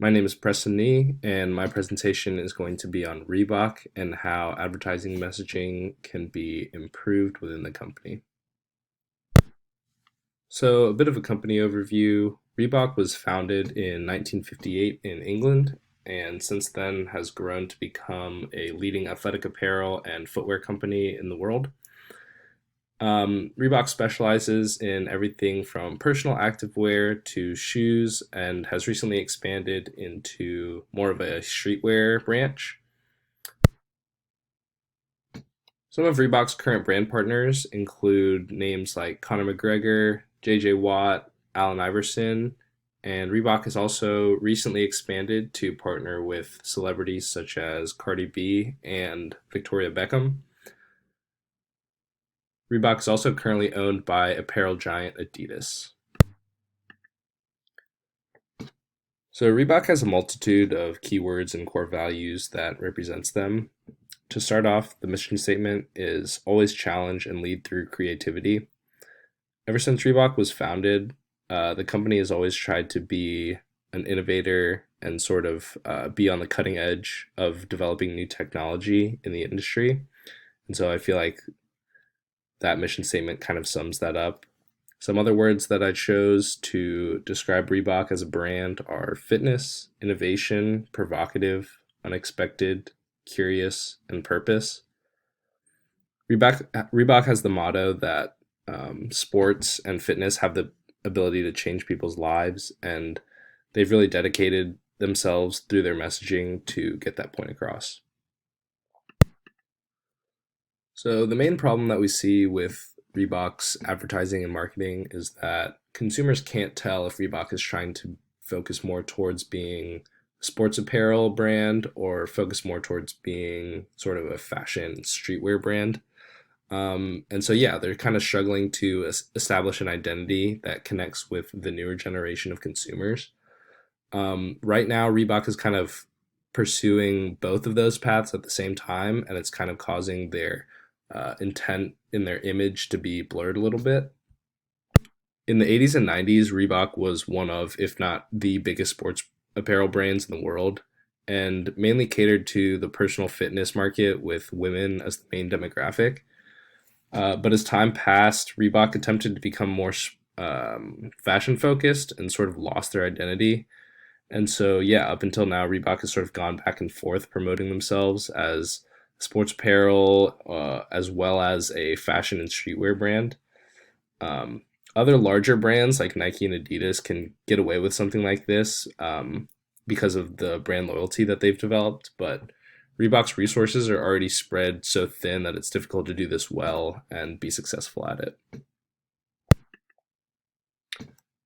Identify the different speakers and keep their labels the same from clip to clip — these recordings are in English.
Speaker 1: My name is Preston, and my presentation is going to be on Reebok and how advertising messaging can be improved within the company. So, a bit of a company overview. Reebok was founded in 1958 in England, and since then has grown to become a leading athletic apparel and footwear company in the world. Reebok specializes in everything from personal activewear to shoes and has recently expanded into more of a streetwear branch. Some of Reebok's current brand partners include names like Conor McGregor, JJ Watt, Allen Iverson, and Reebok has also recently expanded to partner with celebrities such as Cardi B and Victoria Beckham. Reebok is also currently owned by apparel giant Adidas. So Reebok has a multitude of keywords and core values that represents them. To start off, the mission statement is always challenge and lead through creativity. Ever since Reebok was founded, the company has always tried to be an innovator and sort of be on the cutting edge of developing new technology in the industry. And so I feel like that mission statement kind of sums that up. Some other words that I chose to describe Reebok as a brand are fitness, innovation, provocative, unexpected, curious, and purpose. Reebok has the motto that sports and fitness have the ability to change people's lives, and they've really dedicated themselves through their messaging to get that point across. So, the main problem that we see with Reebok's advertising and marketing is that consumers can't tell if Reebok is trying to focus more towards being a sports apparel brand or focus more towards being sort of a fashion streetwear brand. And so, yeah, they're kind of struggling to establish an identity that connects with the newer generation of consumers. Right now, Reebok is kind of pursuing both of those paths at the same time, and it's kind of causing their intent in their image to be blurred a little bit. In the 80s and 90s, Reebok was one of, if not the biggest sports apparel brands in the world, and mainly catered to the personal fitness market with women as the main demographic. But as time passed, Reebok attempted to become more fashion focused and sort of lost their identity. And so, yeah, up until now, Reebok has sort of gone back and forth promoting themselves as sports apparel as well as a fashion and streetwear brand. Um, Other larger brands like Nike and Adidas can get away with something like this because of the brand loyalty that they've developed, but Reebok's resources are already spread so thin that it's difficult to do this well and be successful at it.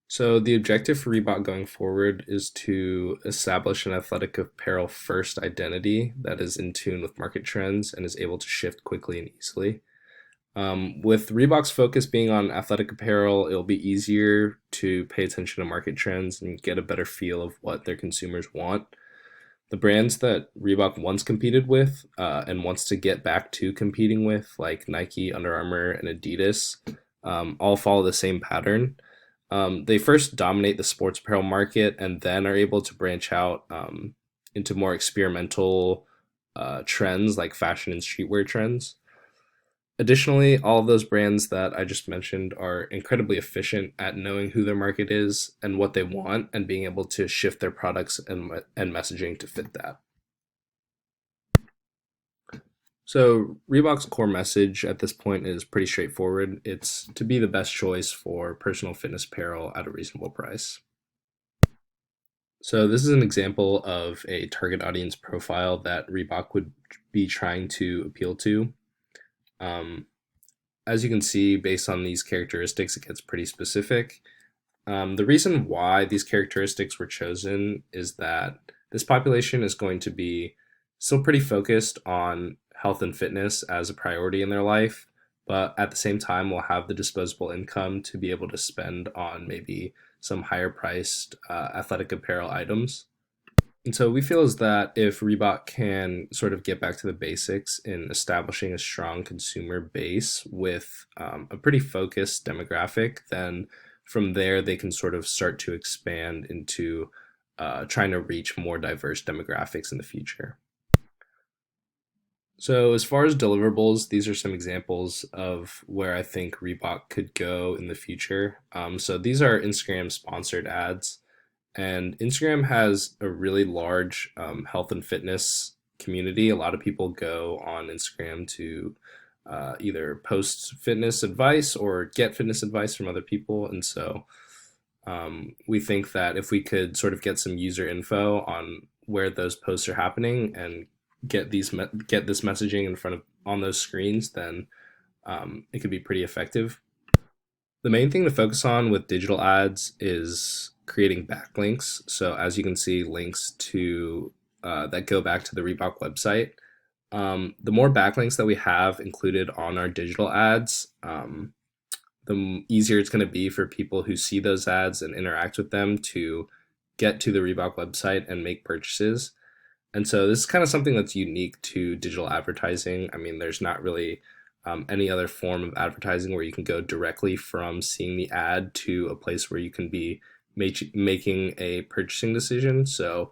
Speaker 1: So the objective for Reebok going forward is to establish an athletic apparel first identity that is in tune with market trends and is able to shift quickly and easily. With Reebok's focus being on athletic apparel, it'll be easier to pay attention to market trends and get a better feel of what their consumers want. The brands that Reebok once competed with and wants to get back to competing with, like Nike, Under Armour, and Adidas, all follow the same pattern. They first dominate the sports apparel market and then are able to branch out into more experimental trends like fashion and streetwear trends. Additionally, all of those brands that I just mentioned are incredibly efficient at knowing who their market is and what they want and being able to shift their products and messaging to fit that. So, Reebok's core message at this point is pretty straightforward. It's to be the best choice for personal fitness apparel at a reasonable price. So, this is an example of a target audience profile that Reebok would be trying to appeal to. Um, as you can see, based on these characteristics, it gets pretty specific. The reason why these characteristics were chosen is that this population is going to be still pretty focused on health and fitness as a priority in their life, but at the same time will have the disposable income to be able to spend on maybe some higher priced athletic apparel items. And so we feel is that if Reebok can sort of get back to the basics in establishing a strong consumer base with a pretty focused demographic, then from there they can sort of start to expand into trying to reach more diverse demographics in the future. So, as far as deliverables, these are some examples of where I think Reebok could go in the future. So, these are Instagram sponsored ads, and Instagram has a really large health and fitness community. A lot of people go on Instagram to either post fitness advice or get fitness advice from other people. And so we think that if we could sort of get some user info on where those posts are happening and get this messaging in front of on those screens, then it could be pretty effective. The main thing to focus on with digital ads is creating backlinks. So as you can see, links to that go back to the Reebok website. The more backlinks that we have included on our digital ads, the easier it's going to be for people who see those ads and interact with them to get to the Reebok website and make purchases. And so this is kind of something that's unique to digital advertising. I mean, there's not really any other form of advertising where you can go directly from seeing the ad to a place where you can be making a purchasing decision. So,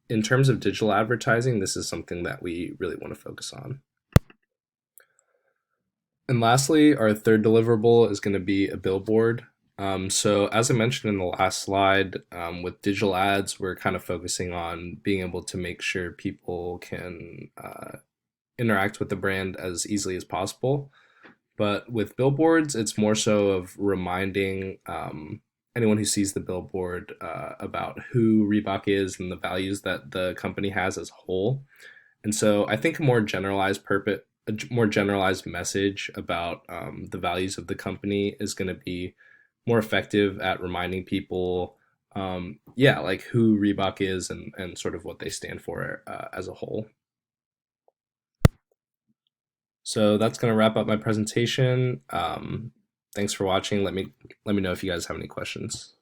Speaker 1: in terms of digital advertising, this is something that we really want to focus on. And lastly, our third deliverable is going to be a billboard. So, as I mentioned in the last slide, with digital ads, we're kind of focusing on being able to make sure people can interact with the brand as easily as possible. But with billboards, it's more so of reminding anyone who sees the billboard about who Reebok is and the values that the company has as a whole. And so I think a more generalized message about the values of the company is going to be more effective at reminding people, yeah, like who Reebok is and sort of what they stand for as a whole. So that's going to wrap up my presentation. Thanks for watching. Let me know if you guys have any questions.